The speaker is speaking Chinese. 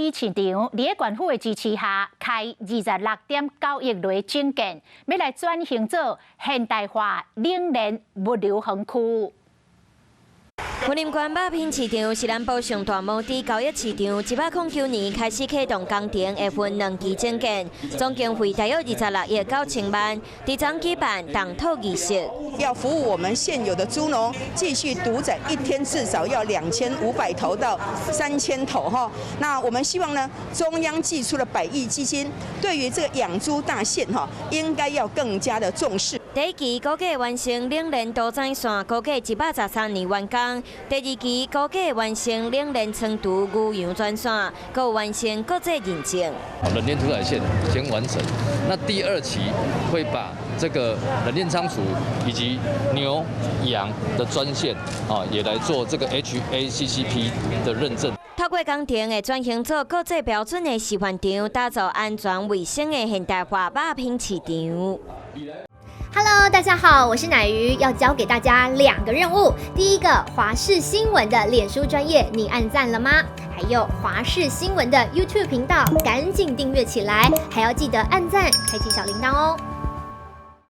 比市场伫县府的支持下，开26.9亿类整建，要来转型做现代化冷链物流园区。 云林县肉品市场是南部上大毛地交易市场，109年开始启动工程，会分2期整建，总经费大约26亿9千万。伫昨举办动土仪式，要服务我们现有的猪农，继续屠宰，1天至少要2500头到3000头哈。那我们希望呢，中央寄出了100亿基金，对于这个养猪大县哈，应该要更加的重视。第1期估计完成冷链多载线，估计113年完工。 第2期估计完成冷链长途牛羊专线，佮完成国际认证。冷链屠宰线先完成，那第2期会把这个冷链仓储以及牛羊的专线也来做这个 HACCP 的认证。 透过工程会转型做国际标准的示范场，打造安全卫生的现代化肉品市场。 Hello， 大家好，我是乃瑜，要教给大家2个任务。第一个，华视新闻的脸书专页，你按赞了吗？还有华视新闻的 YouTube 频道，赶紧订阅起来，还要记得按赞，开启小铃铛哦。